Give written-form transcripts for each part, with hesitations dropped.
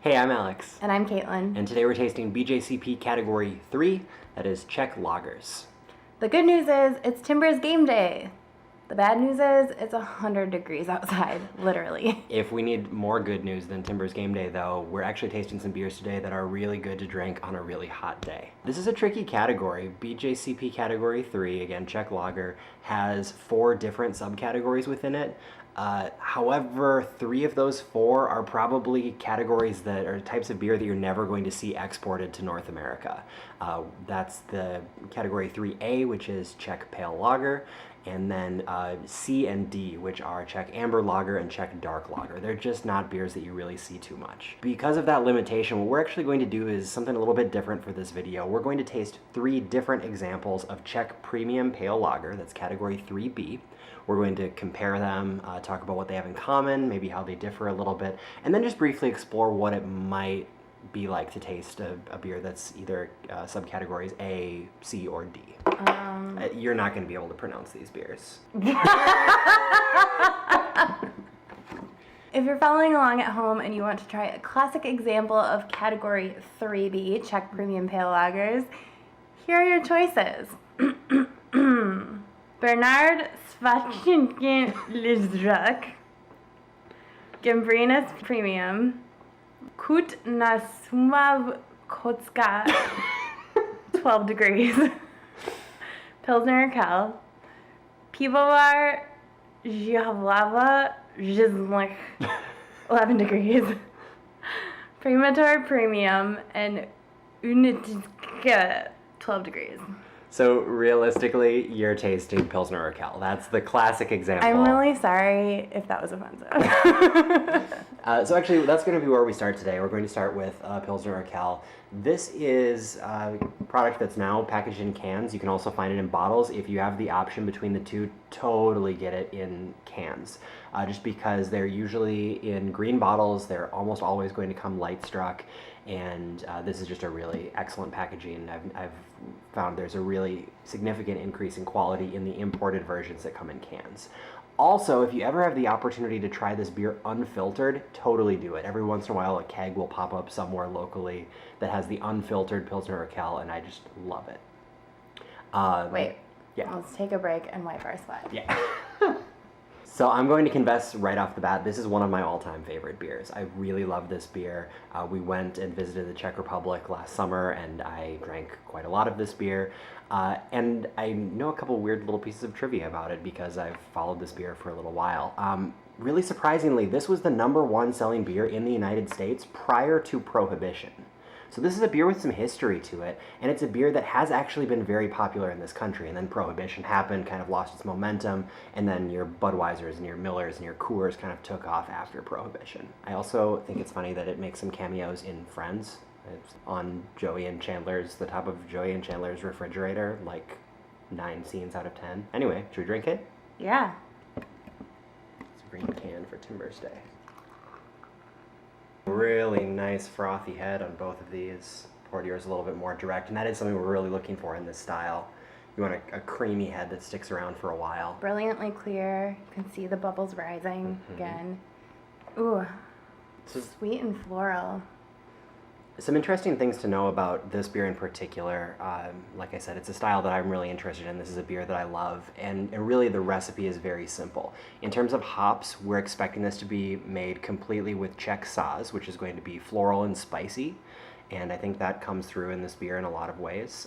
Hey, I'm Alex. And I'm Caitlin. And today we're tasting BJCP Category 3, that is Czech Lagers. The good news is it's Timber's game day. The bad news is it's 100 degrees outside, literally. If we need more good news than Timber's game day, though, we're actually tasting some beers today that are really good to drink on a really hot day. This is a tricky category. BJCP Category 3, again, Czech Lager, has 4 different subcategories within it. However, 3 of those 4 are probably categories that are types of beer that you're never going to see exported to North America. That's the Category 3A, which is Czech Pale Lager, and then C and D, which are Czech Amber Lager and Czech Dark Lager. They're just not beers that you really see too much. Because of that limitation, what we're actually going to do is something a little bit different for this video. We're going to taste 3 different examples of Czech Premium Pale Lager, that's Category 3B. We're going to compare them, talk about what they have in common, maybe how they differ a little bit, and then just briefly explore what it might be like to taste a beer that's either subcategories A, C, or D. You're not going to be able to pronounce these beers. If you're following along at home and you want to try a classic example of Category 3B, Czech Premium Pale Lagers, here are your choices. Bernard Svačinkin Lizrak, Gambrinus Premium, Kut na Sumav Kocka, 12 degrees, Pilsner Urquell, Pivovar Zhihlava Zhizlich, 11 degrees, Primator Premium, and Unitska, 12 degrees. So realistically, you're tasting Pilsner Urquell. That's the classic example. I'm really sorry if that was offensive. So actually, that's going to be where we start today. We're going to start with Pilsner Urquell. This is a product that's now packaged in cans. You can also find it in bottles. If you have the option between the two, totally get it in cans. Just because they're usually in green bottles, they're almost always going to come light struck. And this is just a really excellent packaging. I've found there's a really significant increase in quality in the imported versions that come in cans. Also, if you ever have the opportunity to try this beer unfiltered, totally do it. Every once in a while, a keg will pop up somewhere locally that has the unfiltered Pilsner Urquell, and I just love it. Wait, yeah. Let's take a break and wipe our sweat. Yeah. So I'm going to confess right off the bat, this is one of my all-time favorite beers. I really love this beer. We went and visited the Czech Republic last summer, and I drank quite a lot of this beer. And I know a couple weird little pieces of trivia about it because I've followed this beer for a little while. Really surprisingly, this was the #1 selling beer in the United States prior to Prohibition. So this is a beer with some history to it, and it's a beer that has actually been very popular in this country, and then Prohibition happened, kind of lost its momentum, and then your Budweisers and your Millers and your Coors kind of took off after Prohibition. I also think it's funny that it makes some cameos in Friends. It's on the top of Joey and Chandler's refrigerator, like 9 scenes out of 10. Anyway, should we drink it? Yeah. It's a green can for Timber's Day. Really nice frothy head on both of these. Poured yours a little bit more direct, and that is something we're really looking for in this style. You want a creamy head that sticks around for a while. Brilliantly clear. You can see the bubbles rising again. Ooh, sweet and floral. Some interesting things to know about this beer in particular. Like I said, it's a style that I'm really interested in. This is a beer that I love, and really the recipe is very simple. In terms of hops, we're expecting this to be made completely with Czech Saaz, which is going to be floral and spicy, and I think that comes through in this beer in a lot of ways.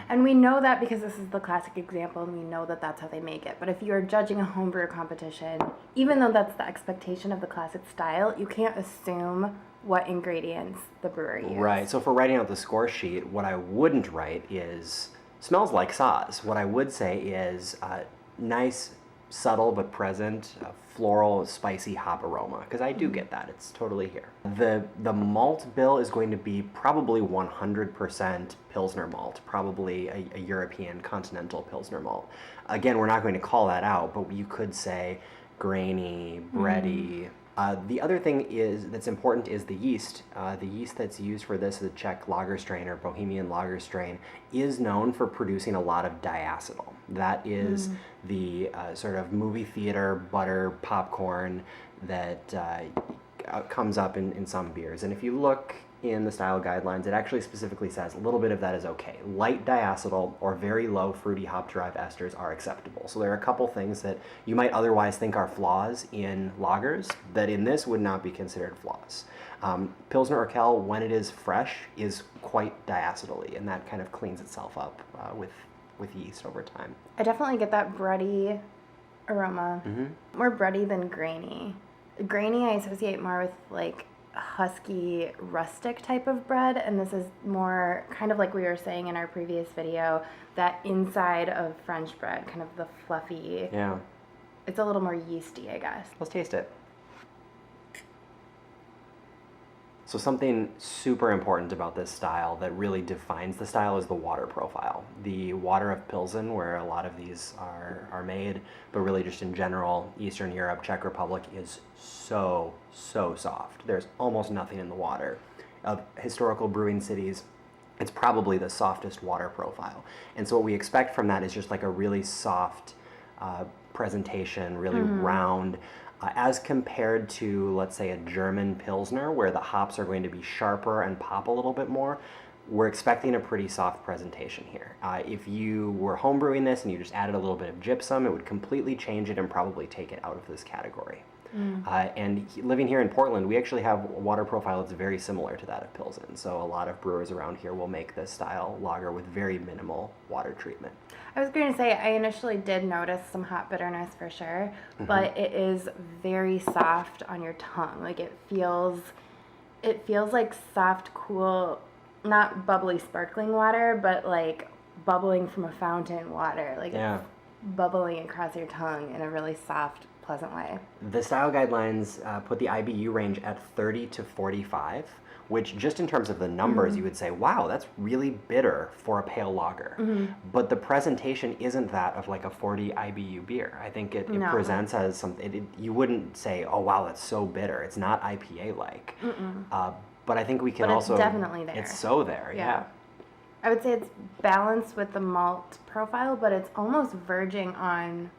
And we know that because this is the classic example, and we know that that's how they make it. But if you're judging a homebrew competition, even though that's the expectation of the classic style, you can't assume what ingredients the brewery used. Right, so for writing out the score sheet, what I wouldn't write is smells like Saaz. What I would say is nice, subtle but present floral, spicy hop aroma, because I do get that. It's totally here. The malt bill is going to be probably 100% Pilsner malt, probably a European continental Pilsner malt. Again, we're not going to call that out, but you could say grainy, bready. The other thing that's important is the yeast. The yeast that's used for this, the Czech Lager strain or Bohemian Lager strain, is known for producing a lot of diacetyl. That is the sort of movie theater butter popcorn that comes up in some beers. And if you look in the style guidelines, it actually specifically says a little bit of that is okay. Light diacetyl or very low fruity hop-derived esters are acceptable. So there are a couple things that you might otherwise think are flaws in lagers that in this would not be considered flaws. Pilsner Urquell, when it is fresh, is quite diacetyl-y, and that kind of cleans itself up with yeast over time. I definitely get that bready aroma. More bready than grainy. Grainy I associate more with like husky, rustic type of bread, and this is more kind of like we were saying in our previous video, that inside of French bread, kind of the fluffy. Yeah. It's a little more yeasty, I guess. Let's taste it. So something super important about this style that really defines the style is the water profile. The water of Pilsen, where a lot of these are made, but really just in general, Eastern Europe, Czech Republic, is so soft. There's almost nothing in the water. Of historical brewing cities, it's probably the softest water profile. And so what we expect from that is just like a really soft presentation, really round, as compared to, let's say, a German Pilsner, where the hops are going to be sharper and pop a little bit more. We're expecting a pretty soft presentation here. If you were homebrewing this and you just added a little bit of gypsum, it would completely change it and probably take it out of this category. And living here in Portland, we actually have a water profile that's very similar to that of Pilsen. So a lot of brewers around here will make this style lager with very minimal water treatment. I was going to say, I initially did notice some hot bitterness for sure, but it is very soft on your tongue. Like it feels like soft, cool, not bubbly sparkling water, but like bubbling from a fountain water. Like it's bubbling across your tongue in a really soft, pleasant way. The style guidelines put the IBU range at 30 to 45, which just in terms of the numbers, you would say, wow, that's really bitter for a pale lager. But the presentation isn't that of like a 40 IBU beer. I think it presents as something, you wouldn't say, oh, wow, that's so bitter. It's not IPA-like. But I think we can also... It's definitely there. It's so there, yeah. I would say it's balanced with the malt profile, but it's almost verging on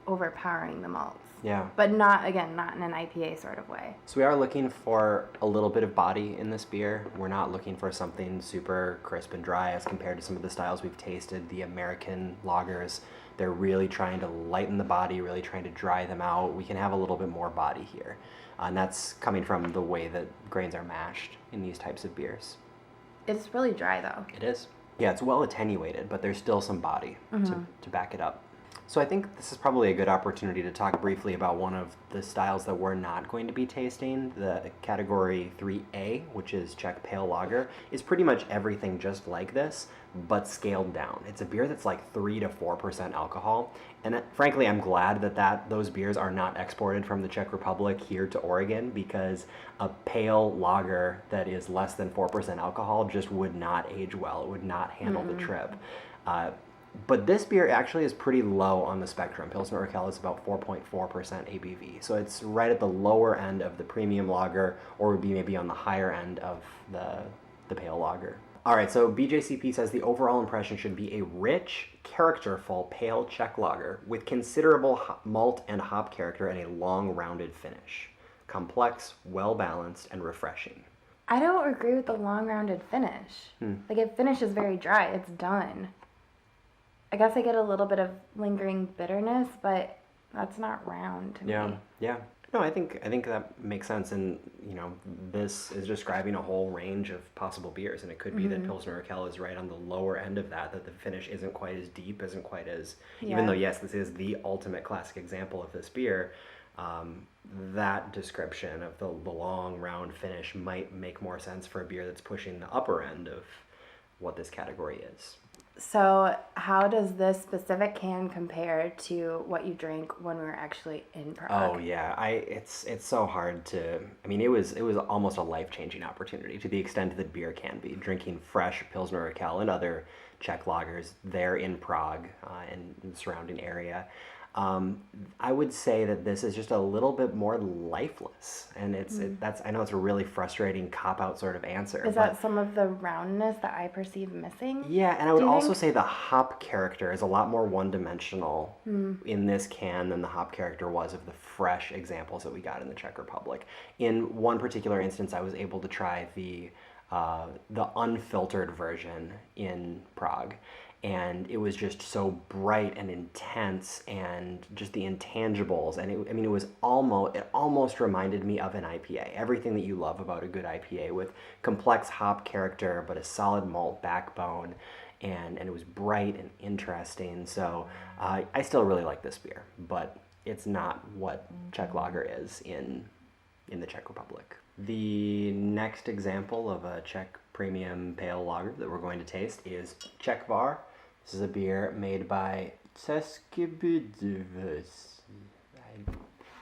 overpowering the malts. Yeah. But not in an IPA sort of way. So we are looking for a little bit of body in this beer. We're not looking for something super crisp and dry as compared to some of the styles we've tasted. The American lagers, they're really trying to lighten the body, really trying to dry them out. We can have a little bit more body here. And that's coming from the way that grains are mashed in these types of beers. It's really dry though. It is. Yeah, it's well attenuated, but there's still some body to back it up. So I think this is probably a good opportunity to talk briefly about one of the styles that we're not going to be tasting. The category 3A, which is Czech Pale Lager, is pretty much everything just like this, but scaled down. It's a beer that's like 3 to 4% alcohol. And frankly, I'm glad that those beers are not exported from the Czech Republic here to Oregon, because a pale lager that is less than 4% alcohol just would not age well. It would not handle the trip. But this beer actually is pretty low on the spectrum. Pilsner Urquell is about 4.4% ABV. So it's right at the lower end of the premium lager, or would be maybe on the higher end of the pale lager. All right, so BJCP says the overall impression should be a rich, characterful, pale Czech lager with considerable malt and hop character and a long, rounded finish. Complex, well-balanced, and refreshing. I don't agree with the long, rounded finish. Like it finishes very dry. It's done. I guess I get a little bit of lingering bitterness, but that's not round to me. Yeah. No, I think that makes sense, and this is describing a whole range of possible beers, and it could be that Pilsner Urquell is right on the lower end of that the finish isn't quite as deep, isn't quite as, even though yes, this is the ultimate classic example of this beer, that description of the long round finish might make more sense for a beer that's pushing the upper end of what this category is. So how does this specific can compare to what you drank when we were actually in Prague? Oh yeah, it's so hard to. I mean, it was almost a life-changing opportunity to the extent that beer can be. Drinking fresh Pilsner Urquell and other Czech lagers there in Prague and the surrounding area. I would say that this is just a little bit more lifeless, and that's I know it's a really frustrating cop-out sort of answer. Is that some of the roundness that I perceive missing? Yeah, and I would also say the hop character is a lot more one-dimensional in this can than the hop character was of the fresh examples that we got in the Czech Republic. In one particular instance, I was able to try the unfiltered version in Prague, and it was just so bright and intense, and just the intangibles, and it almost reminded me of an IPA. Everything that you love about a good IPA, with complex hop character but a solid malt backbone, and it was bright and interesting. So I still really like this beer, but it's not what Czech Lager is in the Czech Republic. The next example of a Czech Premium Pale Lager that we're going to taste is Czech Bar. This is a beer made by České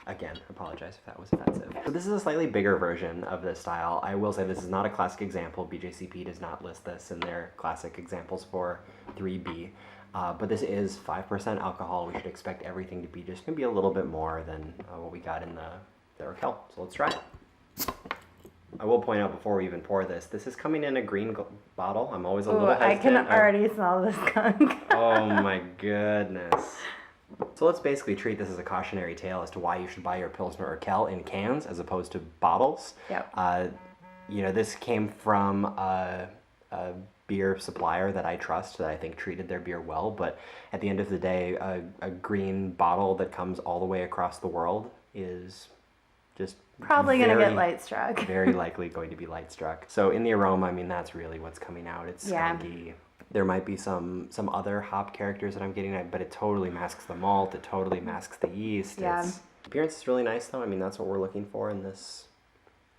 Again, apologize if that was offensive. So this is a slightly bigger version of this style. I will say this is not a classic example. BJCP does not list this in their classic examples for 3B. But this is 5% alcohol. We should expect everything to be just going to be a little bit more than what we got in the Raquel. So let's try it. I will point out before we even pour this is coming in a green bottle. I'm always a little hesitant. I can already smell the skunk. Oh my goodness. So let's basically treat this as a cautionary tale as to why you should buy your Pilsner Urquell in cans as opposed to bottles. Yep. This came from a beer supplier that I trust, that I think treated their beer well, but at the end of the day, a green bottle that comes all the way across the world is just probably going to get light struck. Very likely going to be light struck. So in the aroma, that's really what's coming out. It's skunky. There might be some other hop characters that I'm getting at, but it totally masks the malt. It totally masks the yeast. Yeah. Appearance is really nice, though. That's what we're looking for in this.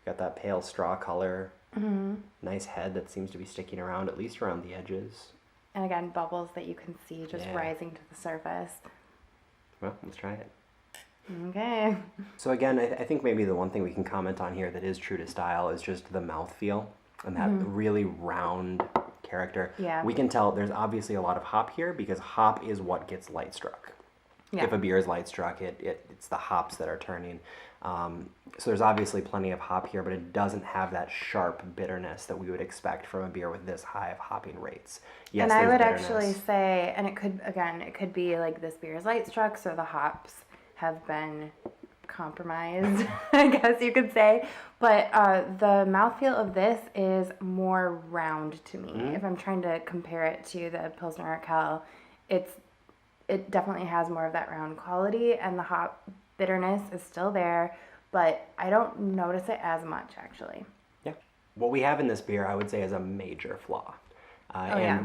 Got that pale straw color. Mm-hmm. Nice head that seems to be sticking around, at least around the edges. And again, bubbles that you can see just rising to the surface. Well, let's try it. Okay. So again, I think maybe the one thing we can comment on here that is true to style is just the mouthfeel and that really round character. Yeah. We can tell there's obviously a lot of hop here because hop is what gets light struck. Yeah. If a beer is light struck, it's the hops that are turning. So there's obviously plenty of hop here, but it doesn't have that sharp bitterness that we would expect from a beer with this high of hopping rates. Yes, and I would bitterness. actually say, and it could be like this beer is light struck, so the hops have been compromised, I guess you could say. But the mouthfeel of this is more round to me. Mm-hmm. If I'm trying to compare it to the Pilsner Urquell, it definitely has more of that round quality, and the hop bitterness is still there, but I don't notice it as much, actually. Yeah. What we have in this beer, I would say, is a major flaw.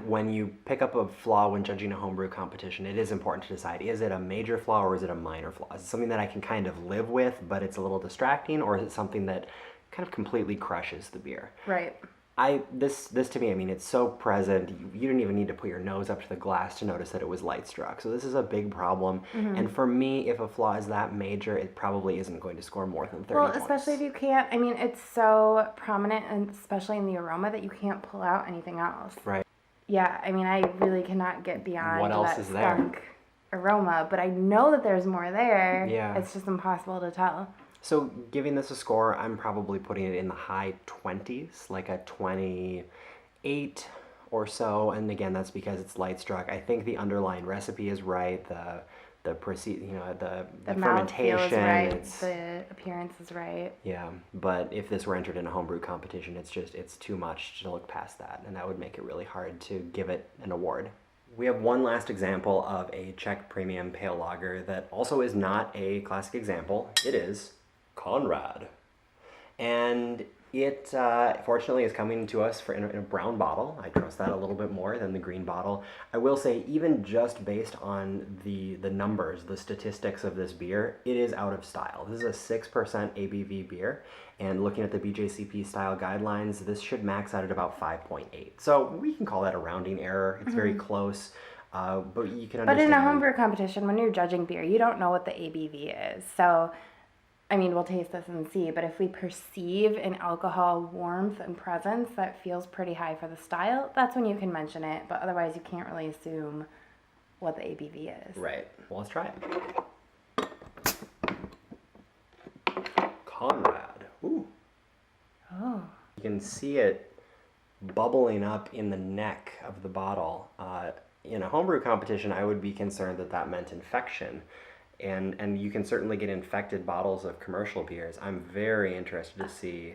When you pick up a flaw when judging a homebrew competition, it is important to decide, is it a major flaw or is it a minor flaw? Is it something that I can kind of live with, but it's a little distracting, or is it something that kind of completely crushes the beer? Right. This to me, it's so present. You didn't even need to put your nose up to the glass to notice that it was light struck. So this is a big problem. Mm-hmm. And for me, if a flaw is that major, it probably isn't going to score more than 30 points. Well, especially if you can't, it's so prominent, and especially in the aroma, that you can't pull out anything else. Right. Yeah, I really cannot get beyond what else that is there? skunk aroma, but I know that there's more there. Yeah. It's just impossible to tell. So giving this a score, I'm probably putting it in the high 20s, like a 28 or so. And again, that's because it's light struck. I think the underlying recipe is right. The fermentation is right. The appearance is right. Yeah, but if this were entered in a homebrew competition, it's too much to look past that, and that would make it really hard to give it an award. We have one last example of a Czech Premium Pale Lager that also is not a classic example. It is Conrad. And it fortunately is coming to us in a brown bottle. I trust that a little bit more than the green bottle. I will say, even just based on the numbers, the statistics of this beer, it is out of style. This is a 6% ABV beer, and looking at the BJCP style guidelines, this should max out at about 5.8. So we can call that a rounding error. It's very close. But you can understand. But in a homebrew competition, when you're judging beer, you don't know what the ABV is. So we'll taste this and see, but if we perceive an alcohol warmth and presence that feels pretty high for the style, that's when you can mention it, but otherwise you can't really assume what the ABV is. Right. Well, let's try it. Conrad. Ooh. Oh. You can see it bubbling up in the neck of the bottle. In a homebrew competition, I would be concerned that that meant infection. And you can certainly get infected bottles of commercial beers. I'm very interested to see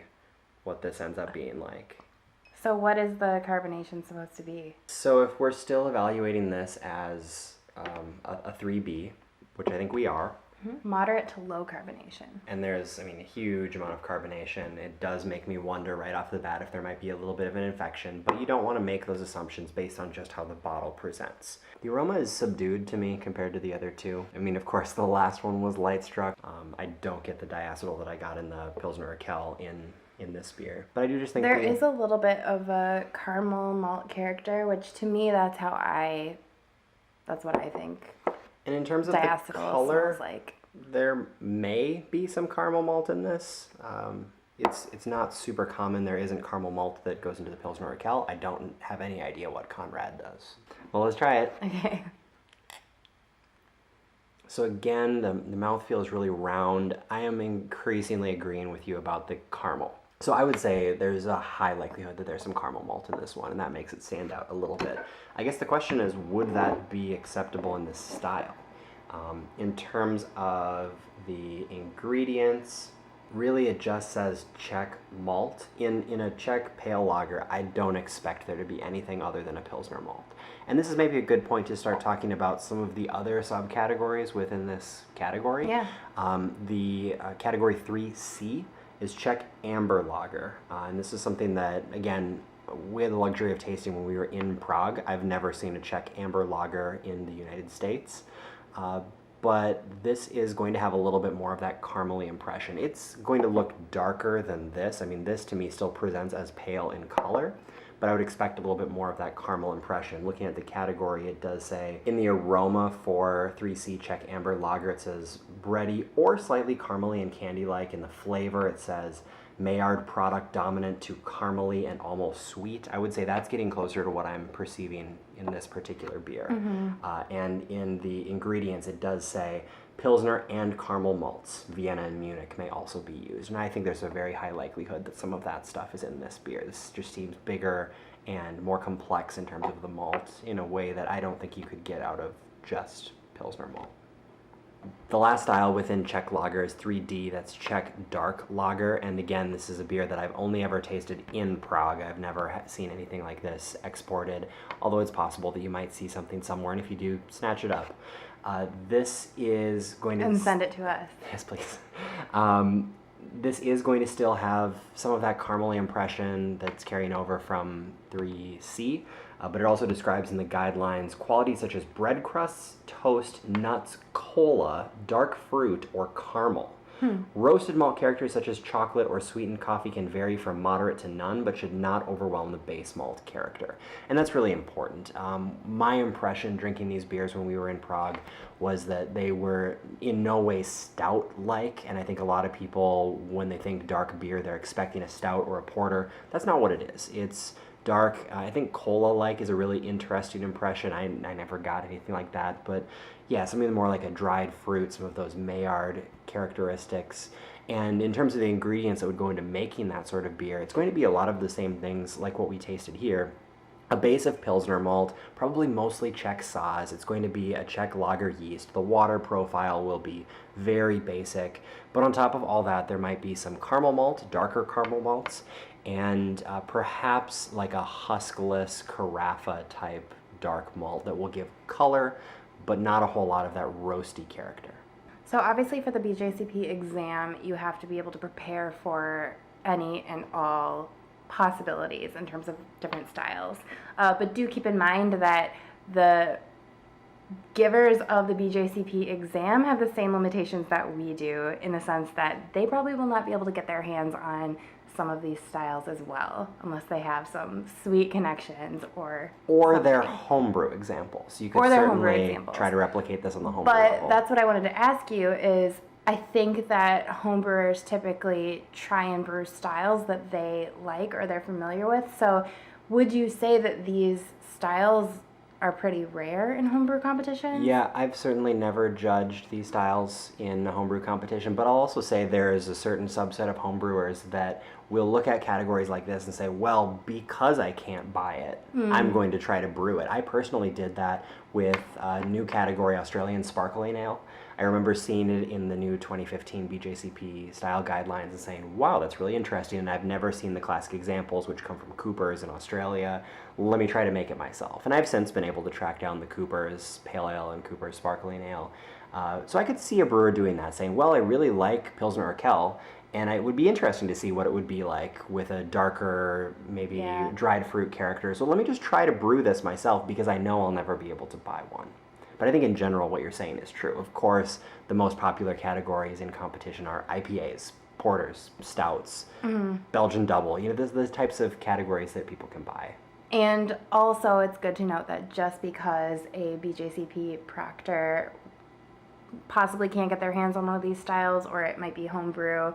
what this ends up being like. So what is the carbonation supposed to be? So if we're still evaluating this as a 3B, which I think we are, Moderate to low carbonation. and there's, a huge amount of carbonation, it does make me wonder right off the bat if there might be a little bit of an infection, but you don't want to make those assumptions based on just how the bottle presents. The aroma is subdued to me compared to the other two. Of course, the last one was light struck. I don't get the diacetyl that I got in the Pilsner Urquell in this beer, but I do just think There is a little bit of a caramel malt character, which to me, that's what I think and in terms of the diacetyl color, smells like. there may be some caramel malt in this. It's not super common. There isn't caramel malt that goes into the Pilsner Urquell. I don't have any idea what Conrad does. Well, let's try it. Okay. So again, the mouthfeel is really round. I am increasingly agreeing with you about the caramel. So I would say there's a high likelihood that there's some caramel malt in this one, and that makes it stand out a little bit. I guess the question is, would that be acceptable in this style? In terms of the ingredients, really it just says Czech malt. In a Czech Pale Lager, I don't expect there to be anything other than a Pilsner malt. And this is maybe a good point to start talking about some of the other subcategories within this category. Yeah. The category 3C is Czech Amber Lager. And this is something that, again, we had the luxury of tasting when we were in Prague. I've never seen a Czech Amber Lager in the United States. But this is going to have a little bit more of that caramely impression. It's going to look darker than this. This to me still presents as pale in color, but I would expect a little bit more of that caramel impression. Looking at the category, it does say in the aroma for 3C Czech Amber Lager, it says bready or slightly caramely and candy-like. In the flavor, it says Maillard product dominant to caramely and almost sweet. I would say that's getting closer to what I'm perceiving in this particular beer. And in the ingredients, it does say Pilsner and caramel malts, Vienna and Munich, may also be used. And I think there's a very high likelihood that some of that stuff is in this beer. This just seems bigger and more complex in terms of the malt in a way that I don't think you could get out of just Pilsner malt. The last style within Czech Lager is 3D, that's Czech Dark Lager, and again, this is a beer that I've only ever tasted in Prague. I've never seen anything like this exported, although it's possible that you might see something somewhere, and if you do, snatch it up. This is going to... And send it to us. Yes, please. This is going to still have some of that caramely impression that's carrying over from 3C, but it also describes in the guidelines qualities such as bread crusts, toast, nuts, cola, dark fruit, or caramel. Roasted malt characters such as chocolate or sweetened coffee can vary from moderate to none, but should not overwhelm the base malt character. And that's really important. My impression drinking these beers when we were in Prague was that they were in no way stout-like, and I think a lot of people, when they think dark beer, they're expecting a stout or a porter. That's not what it is. It's dark. I think cola-like is a really interesting impression. I never got anything like that, but yeah, something more like a dried fruit, some of those Maillard characteristics. And in terms of the ingredients that would go into making that sort of beer, it's going to be a lot of the same things like what we tasted here. A base of Pilsner malt, probably mostly Czech Saaz. It's going to be a Czech lager yeast. The water profile will be very basic, but on top of all that, there might be some caramel malt, darker caramel malts, and perhaps like a huskless carafa type dark malt that will give color, but not a whole lot of that roasty character. So obviously for the BJCP exam, you have to be able to prepare for any and all possibilities in terms of different styles. But do keep in mind that the givers of the BJCP exam have the same limitations that we do, in the sense that they probably will not be able to get their hands on some of these styles as well, unless they have some sweet connections or their homebrew examples. You could certainly try to replicate this on the homebrew level. But that's what I wanted to ask you is, I think that homebrewers typically try and brew styles that they like or they're familiar with. So would you say that these styles are pretty rare in homebrew competitions. Yeah, I've certainly never judged these styles in a homebrew competition, but I'll also say there is a certain subset of homebrewers that will look at categories like this and say, well, because I can't buy it, I'm going to try to brew it. I personally did that with a new category, Australian Sparkling Ale. I remember seeing it in the new 2015 BJCP style guidelines and saying, wow, that's really interesting, and I've never seen the classic examples, which come from Cooper's in Australia. Let me try to make it myself. And I've since been able to track down the Cooper's Pale Ale and Cooper's Sparkling Ale. So I could see a brewer doing that, saying, well, I really like Pilsner Urquell, and it would be interesting to see what it would be like with a darker, maybe dried fruit character. So let me just try to brew this myself because I know I'll never be able to buy one. But I think in general what you're saying is true. Of course, the most popular categories in competition are IPAs, porters, stouts, Belgian double. You know, there's the types of categories that people can buy. And also it's good to note that just because a BJCP proctor possibly can't get their hands on one of these styles, or it might be homebrew,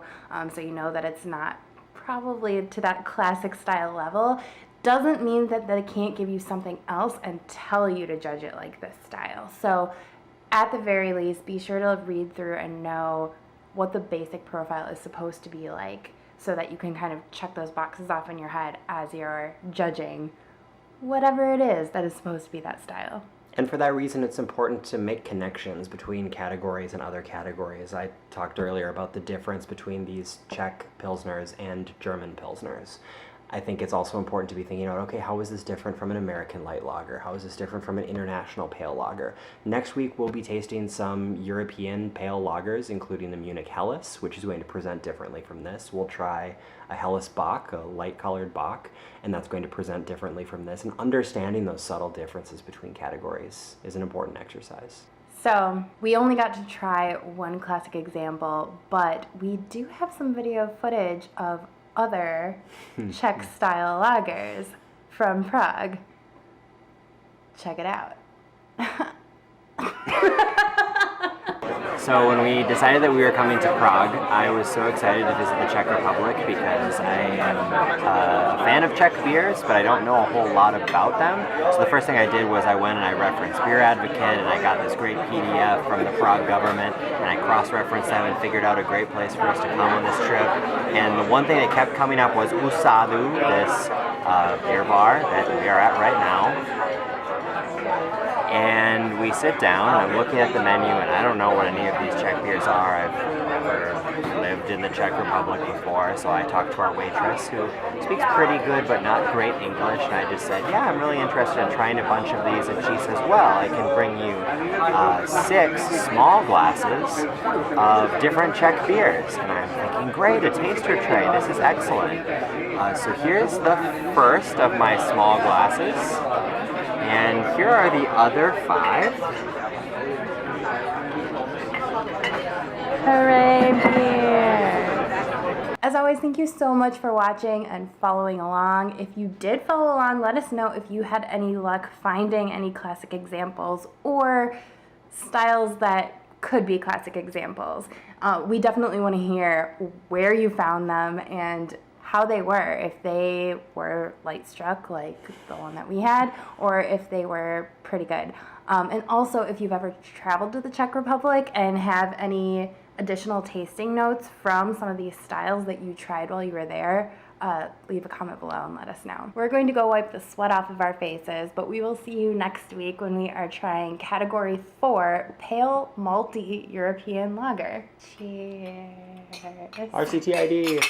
so you know that it's not probably to that classic style level, doesn't mean that they can't give you something else and tell you to judge it like this style. So at the very least, be sure to read through and know what the basic profile is supposed to be like so that you can kind of check those boxes off in your head as you're judging whatever it is that is supposed to be that style. And for that reason, it's important to make connections between categories and other categories. I talked earlier about the difference between these Czech Pilsners and German Pilsners. I think it's also important to be thinking about, okay, how is this different from an American light lager? How is this different from an international pale lager? Next week, we'll be tasting some European pale lagers, including the Munich Helles, which is going to present differently from this. We'll try a Helles Bock, a light-colored Bock, and that's going to present differently from this. And understanding those subtle differences between categories is an important exercise. So we only got to try one classic example, but we do have some video footage of other Czech style lagers from Prague. Check it out. So when we decided that we were coming to Prague, I was so excited to visit the Czech Republic because I am a fan of Czech beers, but I don't know a whole lot about them. So the first thing I did was I went and I referenced Beer Advocate, and I got this great PDF from the Prague government, and I cross-referenced them and figured out a great place for us to come on this trip. And the one thing that kept coming up was Usadu, this beer bar that we are at right now. And we sit down, and I'm looking at the menu, and I don't know what any of these Czech beers are. I've never lived in the Czech Republic before, so I talked to our waitress, who speaks pretty good but not great English, and I just said, yeah, I'm really interested in trying a bunch of these, and she says, well, I can bring you 6 small glasses of different Czech beers. And I'm thinking, great, a taster tray, this is excellent. So here's the first of my small glasses. And here are the other 5. Hooray, beer! As always, thank you so much for watching and following along. If you did follow along, let us know if you had any luck finding any classic examples or styles that could be classic examples. We definitely want to hear where you found them and how they were, if they were light struck like the one that we had, or if they were pretty good. And also, if you've ever traveled to the Czech Republic and have any additional tasting notes from some of these styles that you tried while you were there, leave a comment below and let us know. We're going to go wipe the sweat off of our faces, but we will see you next week when we are trying Category 4 Pale Malty European Lager. Cheers. RCTID.